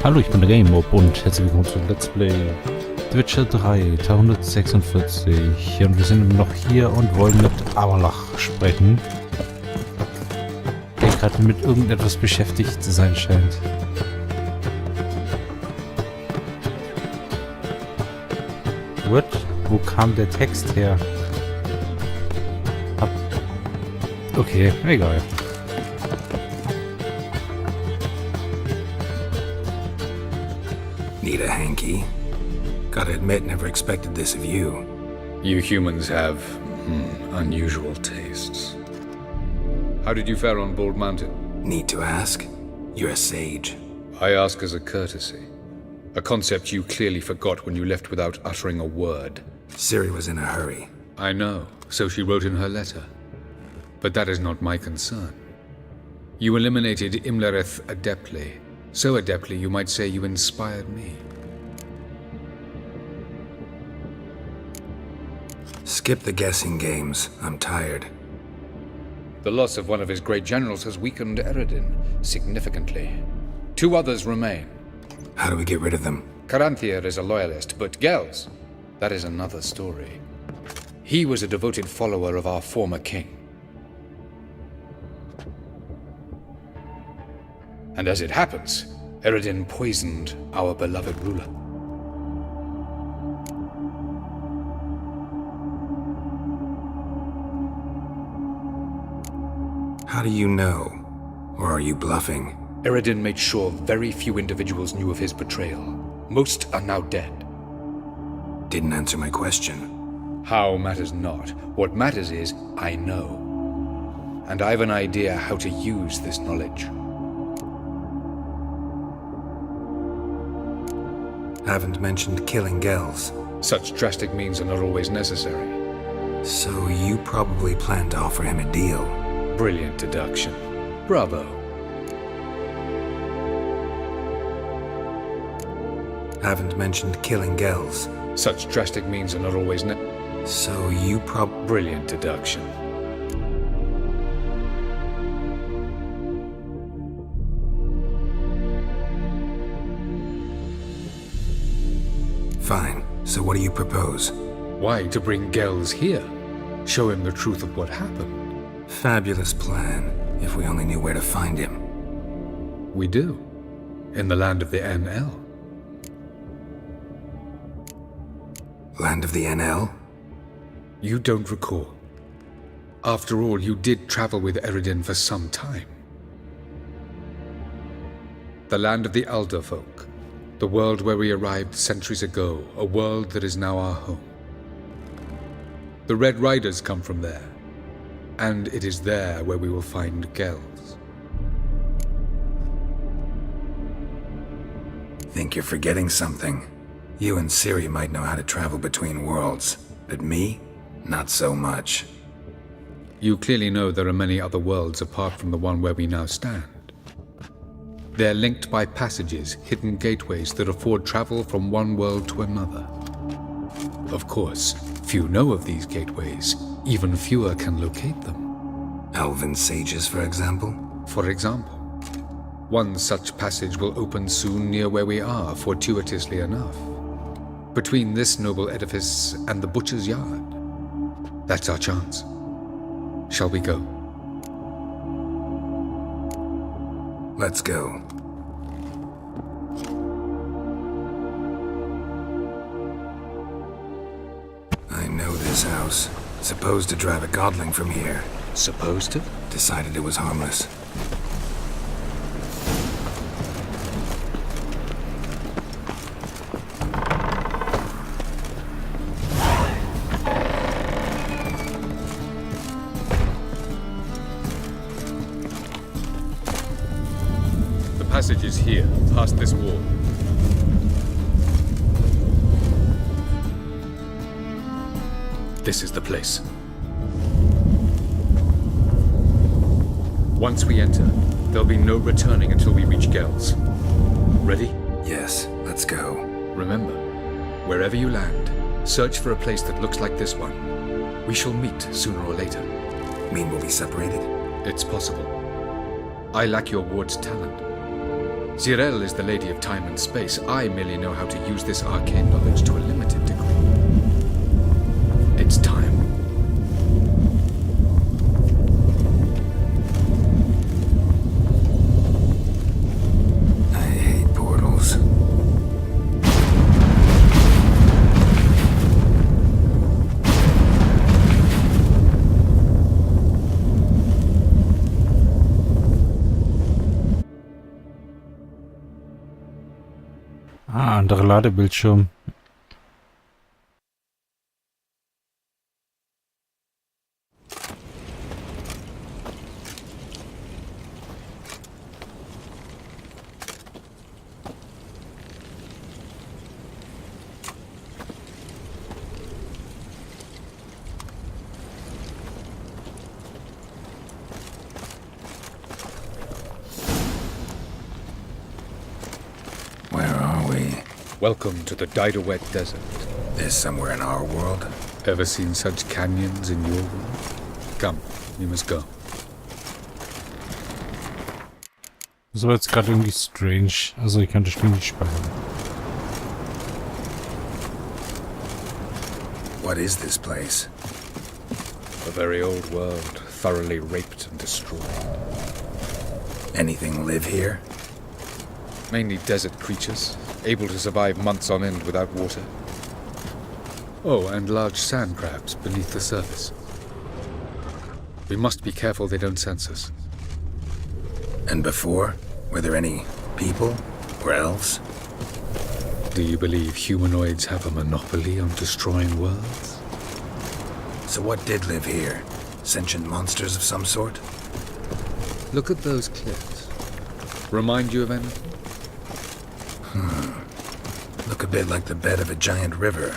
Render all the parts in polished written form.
Hallo, ich bin der DerGameMop und herzlich willkommen zu Let's Play Deutsch 3, Teil 146. Und wir sind noch hier und wollen mit Aberlach sprechen, der gerade mit irgendetwas beschäftigt zu sein scheint. What? Wo kam der Text her? Okay, egal. Need a hanky? Gotta admit, never expected this of you. You humans have, unusual tastes. How did you fare on Bald Mountain? Need to ask? You're a sage. I ask as a courtesy. A concept you clearly forgot when you left without uttering a word. Siri was in a hurry. I know, so she wrote in her letter. But that is not my concern. You eliminated Imlereth adeptly. So adeptly, you might say you inspired me. Skip the guessing games. I'm tired. The loss of one of his great generals has weakened Eredin significantly. 2 others remain. How do we get rid of them? Caranthir is a loyalist, but Gels, that is another story. He was a devoted follower of our former king. And as it happens, Eredin poisoned our beloved ruler. How do you know? Or are you bluffing? Eredin made sure very few individuals knew of his betrayal. Most are now dead. Didn't answer my question. How matters not. What matters is, I know. And I have an idea how to use this knowledge. Haven't mentioned killing Gels. Such drastic means are not always necessary. So you probably plan to offer him a deal. Brilliant deduction. Bravo. Haven't mentioned killing Gels. Such drastic means are not always So you Brilliant deduction. Fine. So what do you propose? Why, to bring Gels here? Show him the truth of what happened. Fabulous plan, if we only knew where to find him. We do. In the land of the NL. Land of the NL? You don't recall. After all, you did travel with Eredin for some time. The land of the Elder folk. The world where we arrived centuries ago, a world that is now our home. The Red Riders come from there, and it is there where we will find Gels. Think you're forgetting something. You and Siri might know how to travel between worlds, but me? Not so much. You clearly know there are many other worlds apart from the one where we now stand. They're linked by passages, hidden gateways that afford travel from one world to another. Of course, few know of these gateways. Even fewer can locate them. Elven sages, for example? For example, one such passage will open soon near where we are, fortuitously enough. Between this noble edifice and the butcher's yard. That's our chance. Shall we go? Let's go. I know this house. Supposed to drive a godling from here. Supposed to? Decided it was harmless. The passage is here, past this wall. This is the place. Once we enter, there'll be no returning until we reach Gels. Ready? Yes, let's go. Remember, wherever you land, search for a place that looks like this one. We shall meet sooner or later. Mean we'll be separated? It's possible. I lack your ward's talent. Zirel is the lady of time and space. I merely know how to use this arcane knowledge to a limited degree. It's time. I hate portals. Ah, anderer Ladebildschirm. Where are we? Welcome to the Diderwet Desert. This somewhere in our world? Ever seen such canyons in your world? Come, we must go. Das war jetzt gerade irgendwie strange. Also ich kann das Spiel nicht speichern. What is this place? A very old world, thoroughly raped and destroyed. Anything live here? Mainly desert creatures, able to survive months on end without water. Oh, and large sand crabs beneath the surface. We must be careful they don't sense us. And before? Were there any people? Or elves? Do you believe humanoids have a monopoly on destroying worlds? So what did live here? Sentient monsters of some sort? Look at those cliffs. Remind you of anything? Look a bit like the bed of a giant river.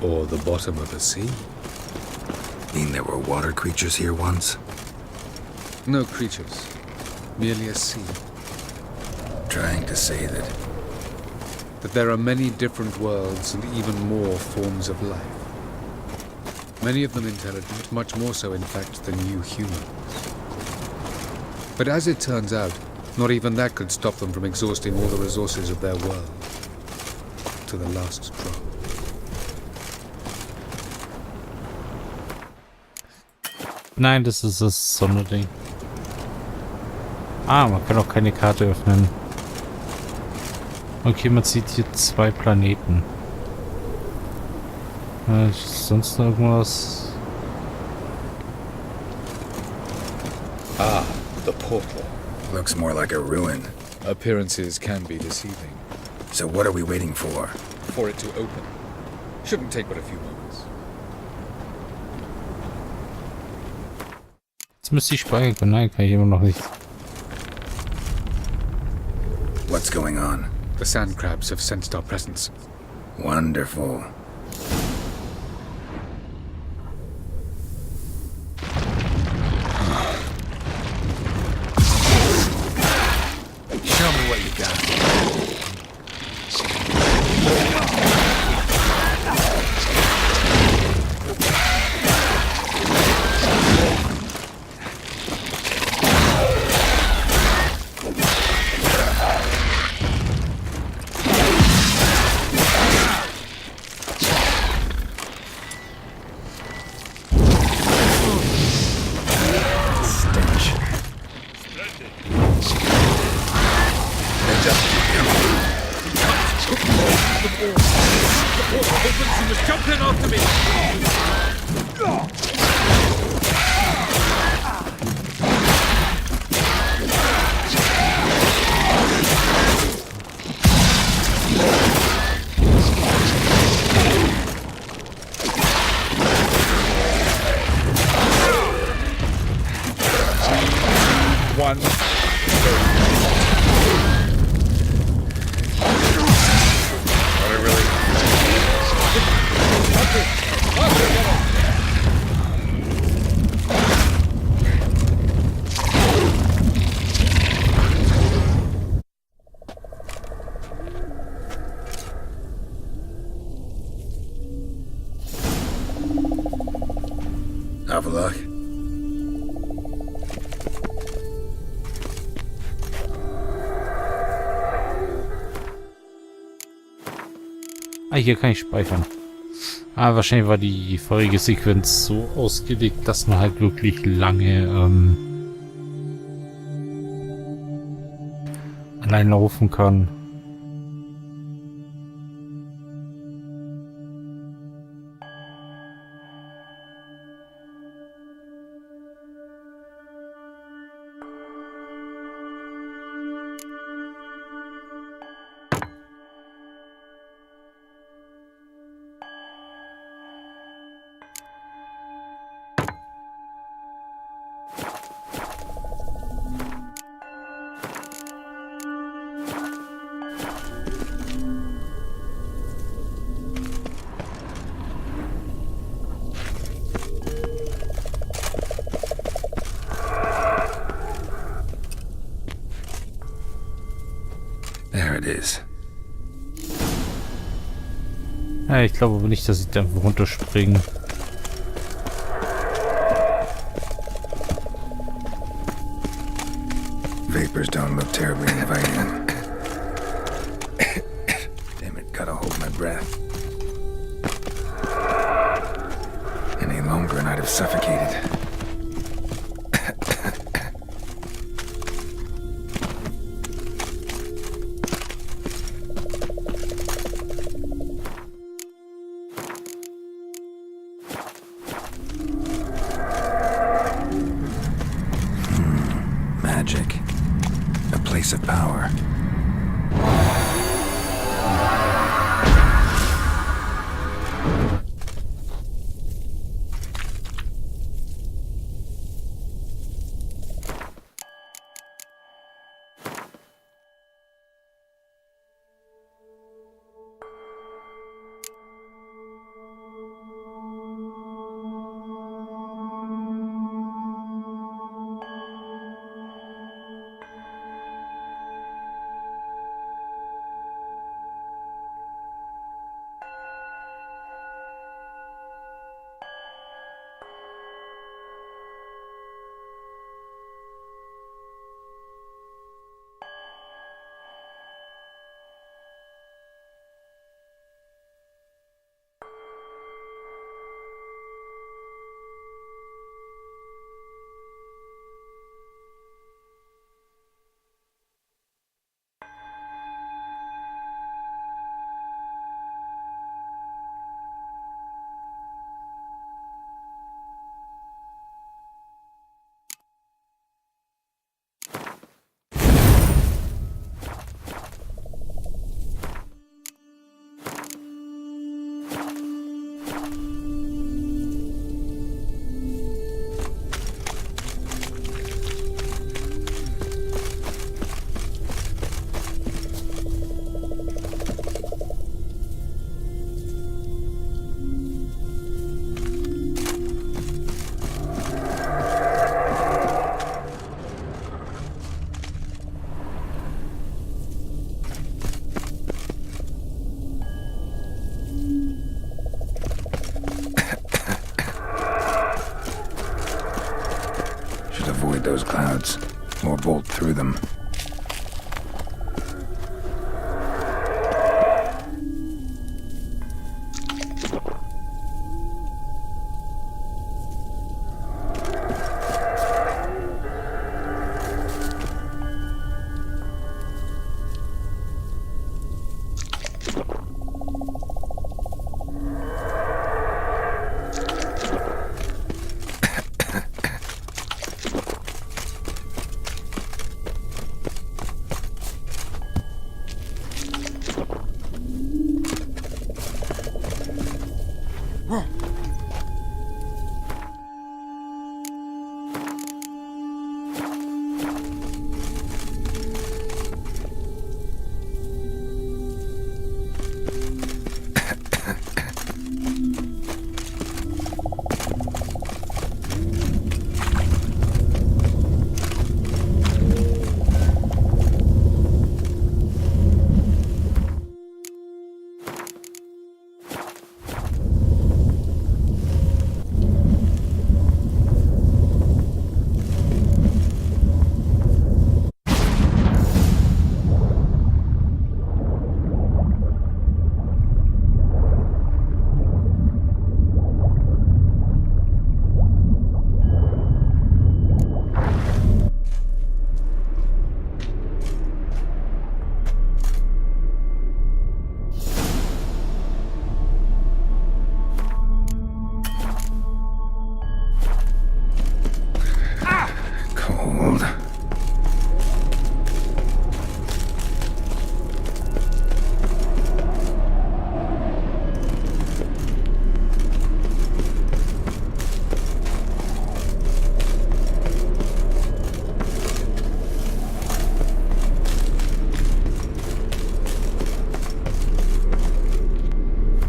Or the bottom of a sea? Mean there were water creatures here once? No creatures. Merely a sea. Trying to say that... That there are many different worlds and even more forms of life. Many of them intelligent, much more so in fact than you humans. But as it turns out, not even that could stop them from exhausting all the resources of their world. To the last drop. Nein, das ist das Sonderding. Ah, man kann auch keine Karte öffnen. Okay, man sieht hier 2 Planeten. Sonst noch irgendwas? Ah, the portal. Looks more like a ruin. Appearances can be deceiving. So what are we waiting for? For it to open. Shouldn't take but a few moments. Jetzt müsste ich speichern können. Nein, kann ich immer noch nicht. What's going on? The sand crabs have sensed our presence. Wonderful. Show me what you got. Jump in after me! One. Have a look. hier kann ich speichern. Wahrscheinlich war die vorige Sequenz so ausgelegt, dass man halt wirklich lange allein laufen kann. There it is. Ja, ich glaube aber nicht, dass ich da einfach runterspringen. Vapors don't look terribly inviting. Damn it, gotta hold my breath. Any longer and I'd have suffocated. Magic. A place of power.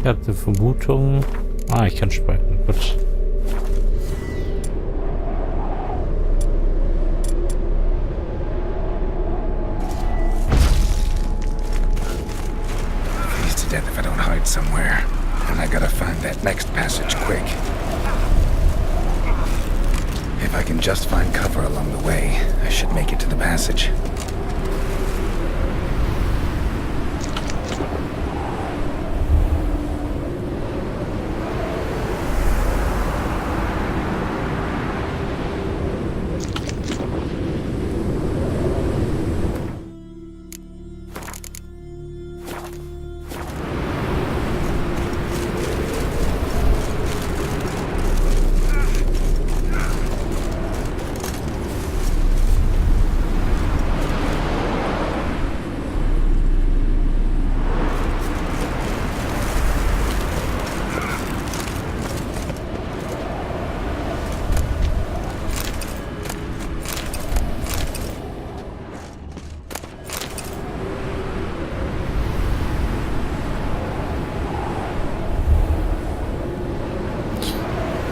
Ich hatte Vermutung. Ah, ich kann speichern. Gut. Freeze to death if I don't hide somewhere. And I gotta find that next passage quick. If I can just find cover along the way, I should make it to the passage.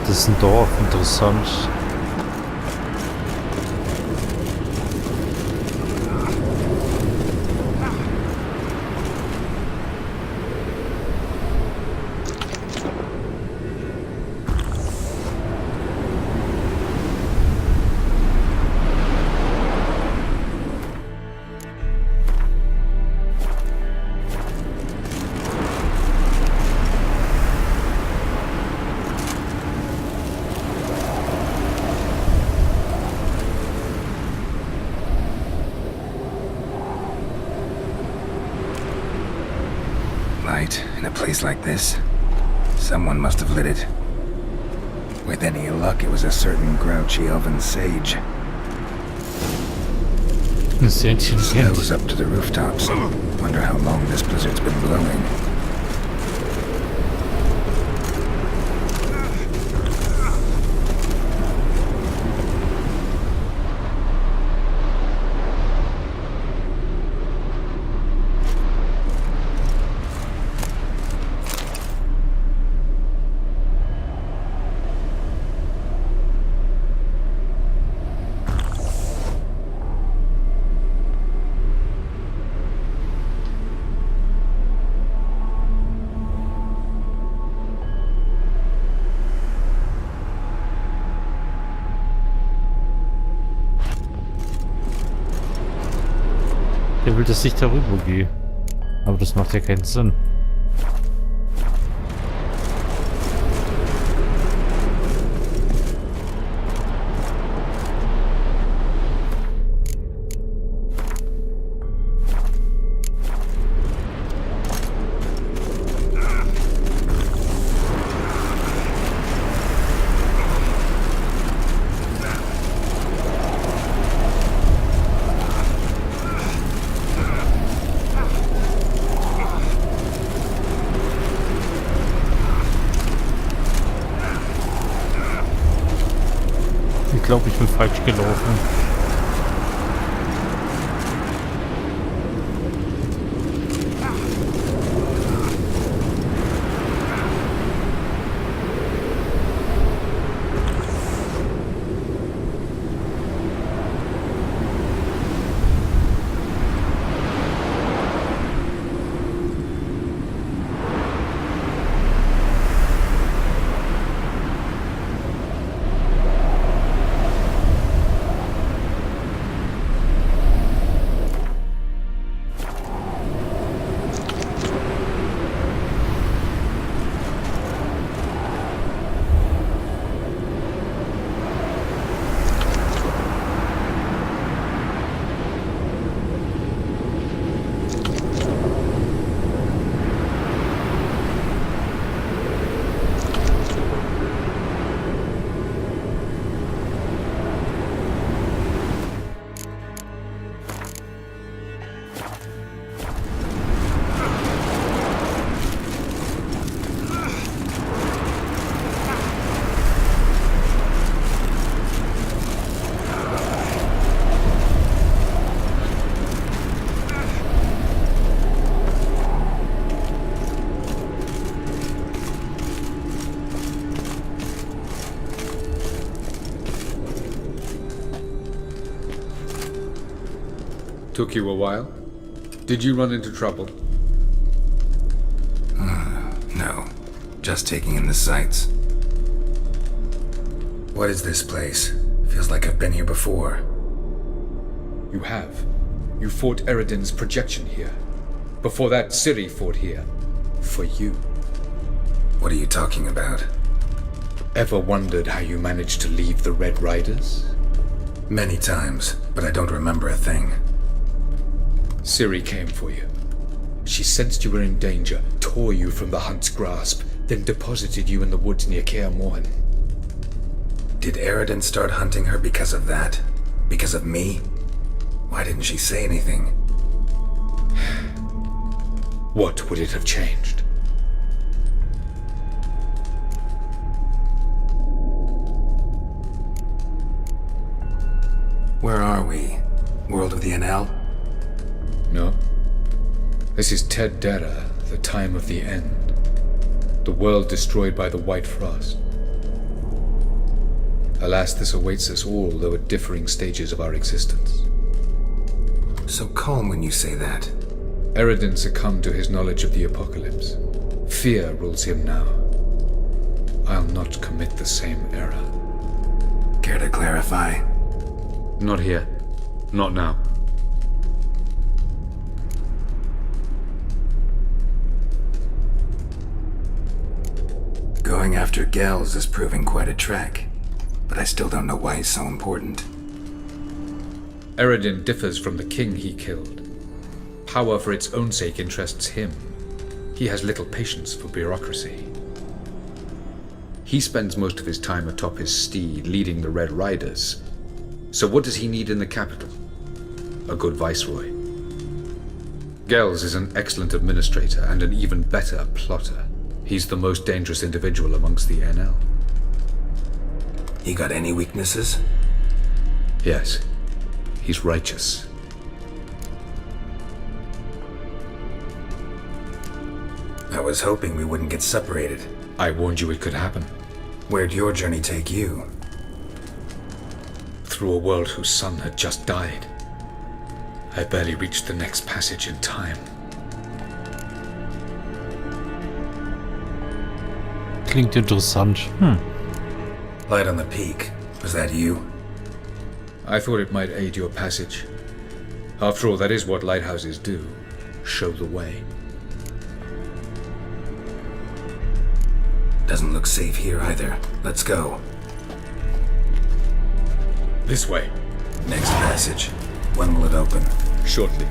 Das ist ein Dorf, interessant. Light in a place like this. Someone must have lit it. With any luck, it was a certain grouchy elven sage. Sehr intelligent. Snows up to the rooftops. Wonder how long this blizzard's been blowing. Der will, dass ich darüber gehe. Aber das macht ja keinen Sinn. Ich glaube, ich bin falsch gelaufen. Took you a while? Did you run into trouble? No. Just taking in the sights. What is this place? Feels like I've been here before. You have. You fought Eridan's projection here. Before that, Ciri fought here. For you. What are you talking about? Ever wondered how you managed to leave the Red Riders? Many times, but I don't remember a thing. Ciri came for you. She sensed you were in danger, tore you from the Hunt's grasp, then deposited you in the woods near Kaer Morhen. Did Eridan start hunting her because of that? Because of me? Why didn't she say anything? What would it have changed? Where are we? World of the NL? No. This is Ted Dara, the time of the end. The world destroyed by the White Frost. Alas, this awaits us all, though at differing stages of our existence. So calm when you say that. Eridan succumbed to his knowledge of the apocalypse. Fear rules him now. I'll not commit the same error. Care to clarify? Not here. Not now. Going after Gels is proving quite a trek, but I still don't know why he's so important. Eridan differs from the king he killed. Power for its own sake interests him. He has little patience for bureaucracy. He spends most of his time atop his steed, leading the Red Riders. So what does he need in the capital? A good viceroy. Gels is an excellent administrator and an even better plotter. He's the most dangerous individual amongst the NL. He got any weaknesses? Yes. He's righteous. I was hoping we wouldn't get separated. I warned you it could happen. Where'd your journey take you? Through a world whose son had just died. I barely reached the next passage in time. Klingt interessant. Light on the peak. Was that you? I thought it might aid your passage. After all, that is what lighthouses do. Show the way. Doesn't look safe here either. Let's go. This way. Next passage. When will it open? Shortly.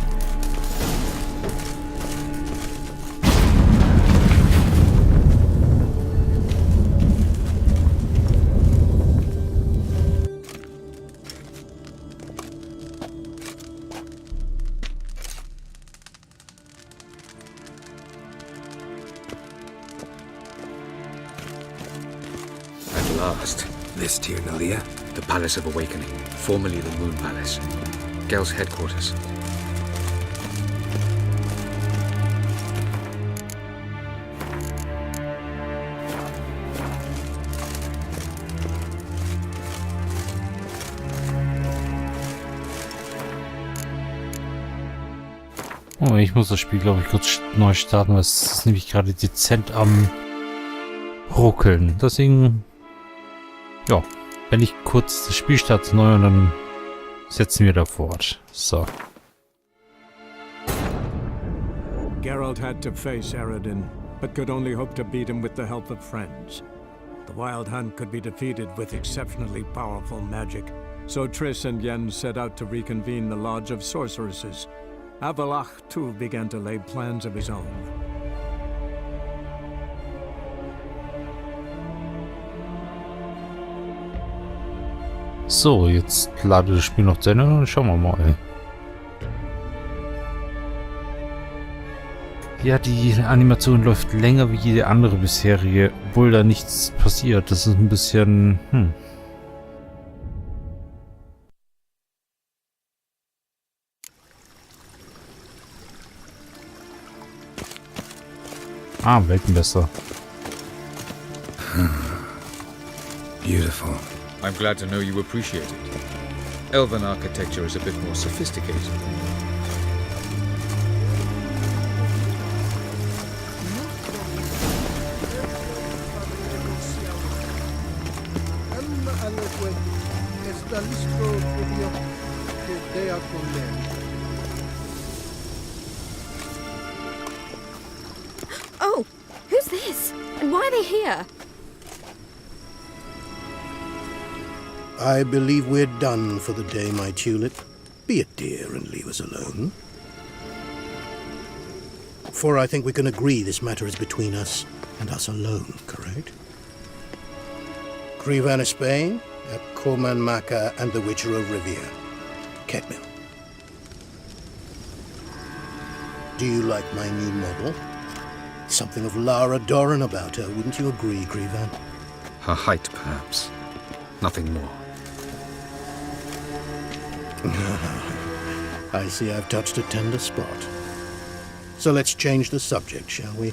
At last. This Tyr Nalia? The Palace of Awakening, formerly the Moon Palace. Gel's headquarters. Oh, ich muss das Spiel, glaube ich, kurz neu starten, weil es ist nämlich gerade dezent am Ruckeln. Deswegen, ja, wenn ich kurz das Spiel starte neu und dann setzen wir da fort. So. Geralt had to face Eridan, but could only hope to beat him with the help of friends. The Wild Hunt could be defeated with exceptionally powerful magic, so Triss and Yen set out to reconvene the Lodge of Sorceresses. Avalach, too, began to lay plans of his own. So, jetzt lade das Spiel noch zu Ende und schauen wir mal. Ja, die Animation läuft länger wie jede andere bisherige, obwohl da nichts passiert. Das ist ein bisschen... Ah, Welten besser. Beautiful. I'm glad to know you appreciate it. Elven architecture is a bit more sophisticated. Maestro Odio che dea con lei. Oh, who's this? And why are they here? I believe we're done for the day, my tulip. Be a dear and leave us alone. For I think we can agree this matter is between us and us alone, correct? Krivan of Spain, at Corman Maca and the Witcher of Rivia. Ketmil. Do you like my new model? Something of Lara Doran about her, wouldn't you agree, Krivan? Her height, perhaps. Nothing more. I see I've touched a tender spot. So let's change the subject, shall we?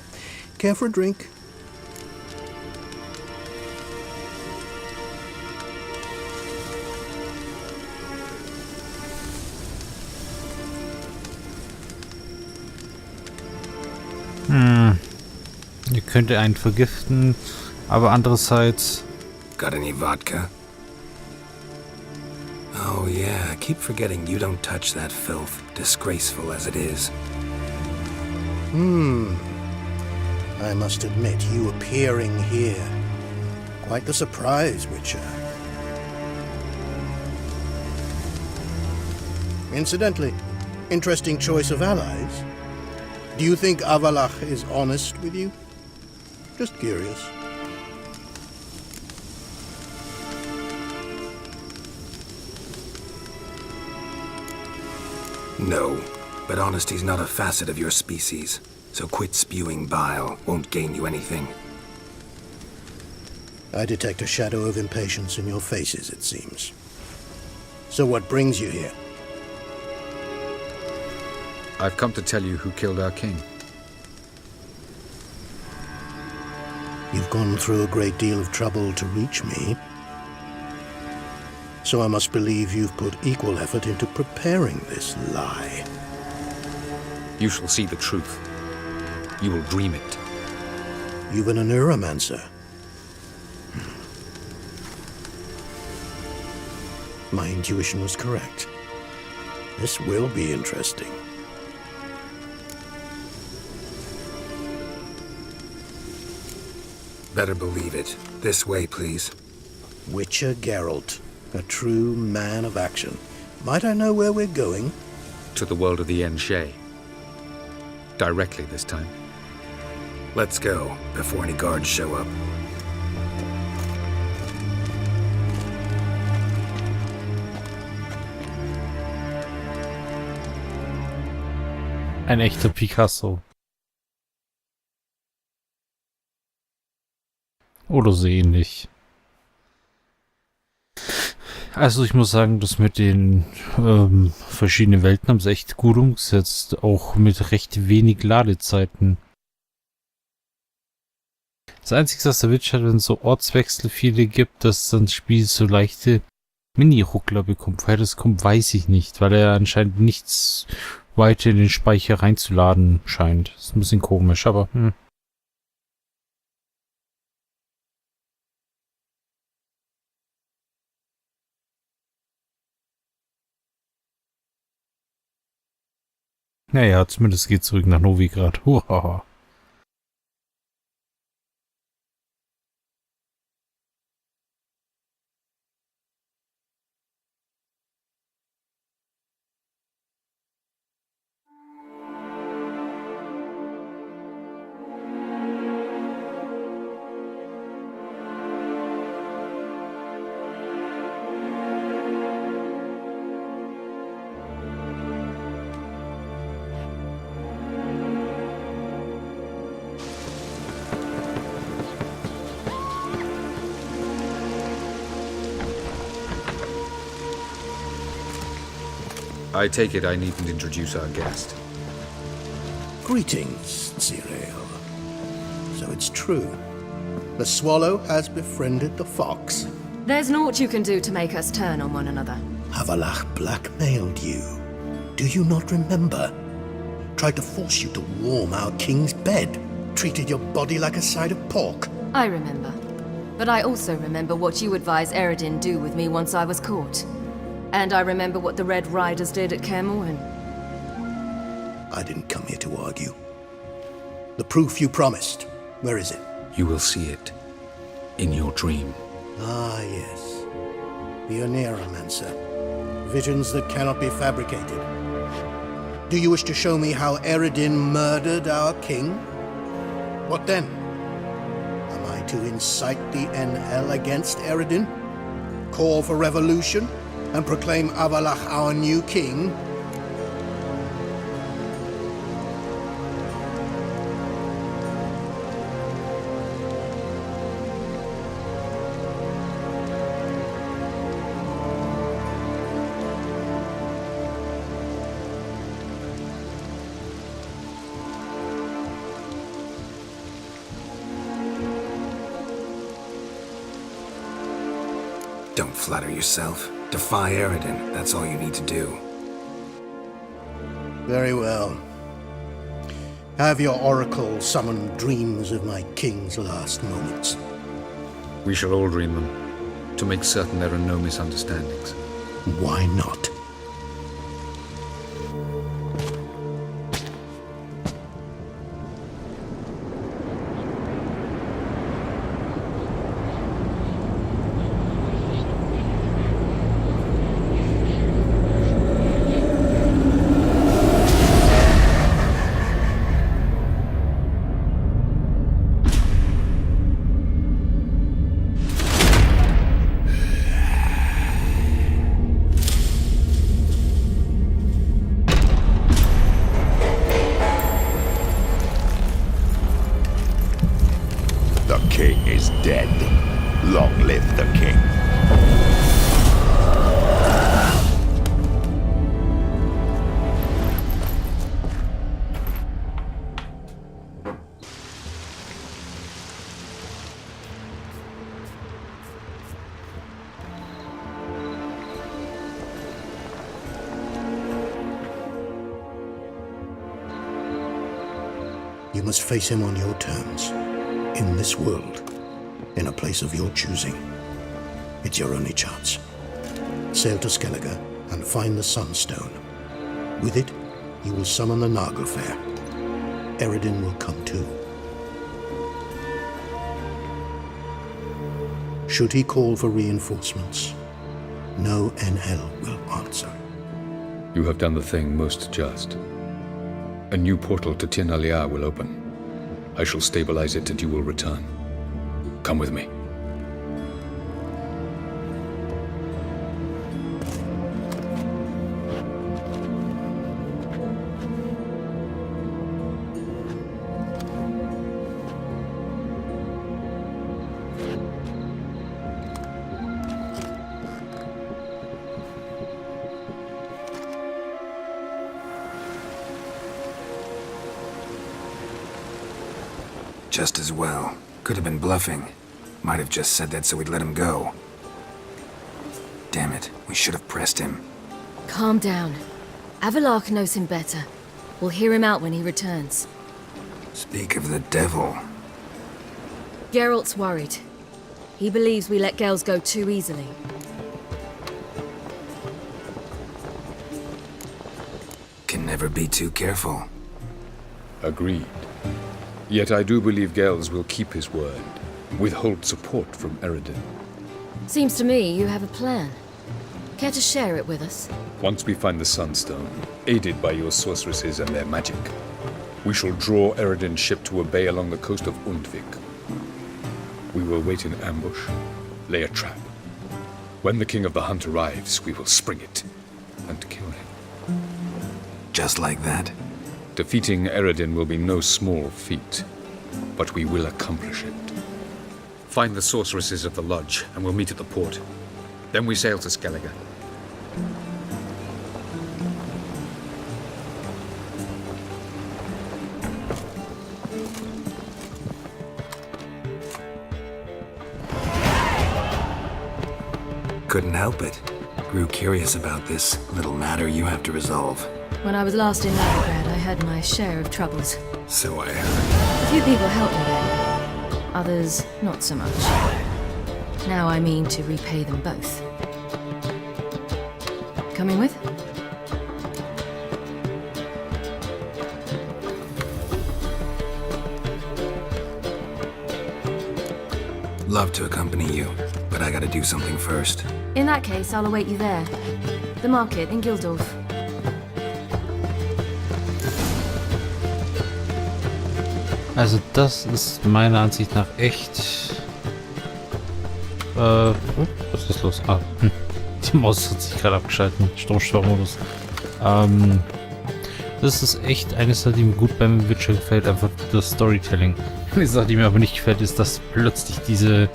Care for a drink? Ihr könnt einen vergiften, aber andererseits... Got any vodka? Oh yeah, I keep forgetting you don't touch that filth, disgraceful as it is. I must admit, you appearing here. Quite the surprise, Witcher. Incidentally, interesting choice of allies. Do you think Avalach is honest with you? Just curious. No, but honesty's not a facet of your species. So quit spewing bile. Won't gain you anything. I detect a shadow of impatience in your faces, it seems. So what brings you here? I've come to tell you who killed our king. You've gone through a great deal of trouble to reach me. So I must believe you've put equal effort into preparing this lie. You shall see the truth. You will dream it. You've been a neuromancer. My intuition was correct. This will be interesting. Better believe it. This way, please. Witcher Geralt, a true man of action. Might I know where we're going? To the world of the Enshe. Directly this time. Let's go, before any guards show up. Ein echter Picasso. Oder so ähnlich. Also ich muss sagen, das mit den verschiedenen Welten haben sie echt gut umgesetzt. Auch mit recht wenig Ladezeiten. Das Einzige, was der Witch hat, wenn es so Ortswechsel viele gibt, dass dann das Spiel so leichte Mini-Ruckler bekommt. Woher das kommt, weiß ich nicht, weil er anscheinend nichts weiter in den Speicher reinzuladen scheint. Das ist ein bisschen komisch, aber Naja, zumindest geht zurück nach Novigrad. Huhaha. I take it I needn't introduce our guest. Greetings, Zirael. So it's true. The swallow has befriended the fox. There's naught you can do to make us turn on one another. Havalach blackmailed you. Do you not remember? Tried to force you to warm our king's bed. Treated your body like a side of pork. I remember. But I also remember what you advised Eredin do with me once I was caught. And I remember what the Red Riders did at Kaer. I didn't come here to argue. The proof you promised, where is it? You will see it in your dream. Ah, yes. The Oneiromancer. Visions that cannot be fabricated. Do you wish to show me how Eredin murdered our king? What then? Am I to incite the NL against Eredin? Call for revolution? And proclaim Avalach our new king? Don't flatter yourself. Defy Eredin. That's all you need to do. Very well. Have your oracle summon dreams of my king's last moments. We shall all dream them, to make certain there are no misunderstandings. Why not? The king is dead. Long live the king. You must face him on your terms. In this world, in a place of your choosing. It's your only chance. Sail to Skellige and find the Sunstone. With it, you will summon the Nagelfair. Eredin will come too. Should he call for reinforcements, no NL will answer. You have done the thing most just. A new portal to Tir na Liar will open. I shall stabilize it and you will return. Come with me. Just as well. Could have been bluffing. Might have just said that so we'd let him go. Damn it, we should have pressed him. Calm down. Avalach knows him better. We'll hear him out when he returns. Speak of the devil. Geralt's worried. He believes we let girls go too easily. Can never be too careful. Agreed. Yet I do believe Gels will keep his word, withhold support from Eredin. Seems to me you have a plan. Care to share it with us? Once we find the Sunstone, aided by your sorceresses and their magic, we shall draw Eredin's ship to a bay along the coast of Undvik. We will wait in ambush, lay a trap. When the King of the Hunt arrives, we will spring it and kill him. Just like that? Defeating Eredin will be no small feat, but we will accomplish it. Find the sorceresses of the lodge, and we'll meet at the port. Then we sail to Skellige. Couldn't help it. Grew curious about this little matter you have to resolve. When I was last in Novigrad, I had my share of troubles. So I heard. A few people helped me then. Others, not so much. Now I mean to repay them both. Coming with? Love to accompany you, but I gotta do something first. In that case, I'll await you there. The market in Gildorf. Also das ist meiner Ansicht nach echt... was ist los? Ah, die Maus hat sich gerade abgeschalten. Stromsparmodus. Das ist echt eine Sache, die mir gut beim Witcher gefällt, einfach das Storytelling. Eine Sache, die mir aber nicht gefällt, ist, dass plötzlich diese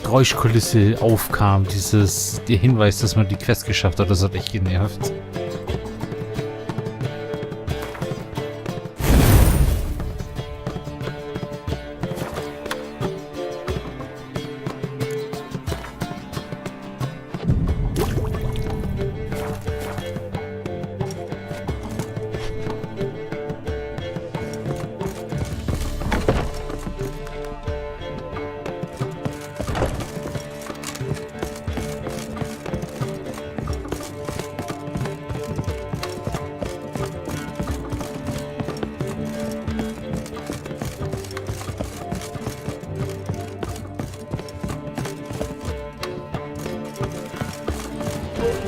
Geräuschkulisse aufkam, der Hinweis, dass man die Quest geschafft hat, das hat echt genervt.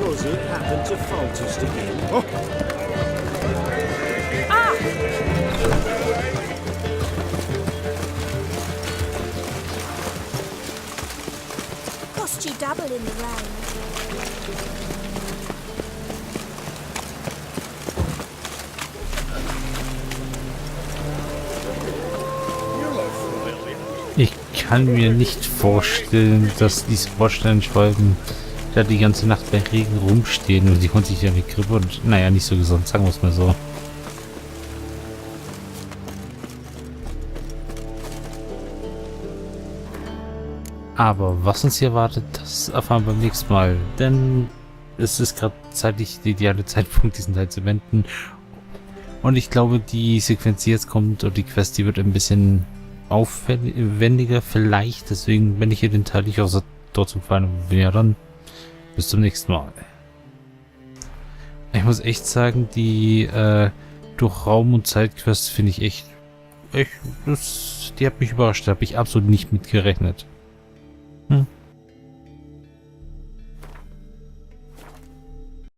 Was it happened to Faltist again? Cost you double in the round. Ich kann mir nicht vorstellen, dass diese Bordsteinschwalben da die ganze Nacht bei Regen rumstehen und die holen sich ja mit Grippe und naja, nicht so gesund, sagen wir es mal so. Aber was uns hier erwartet, das erfahren wir beim nächsten Mal, denn es ist gerade zeitlich der ideale Zeitpunkt, diesen Teil zu wenden. Und ich glaube, die Sequenz, die jetzt kommt, und die Quest, die wird ein bisschen aufwendiger vielleicht, deswegen, wenn ich hier den Teil nicht auch dort zum Gefallen bin, ja dann bis zum nächsten Mal. Ich muss echt sagen, die durch Raum- und Zeitquest finde ich echt, die hat mich überrascht, da habe ich absolut nicht mit gerechnet.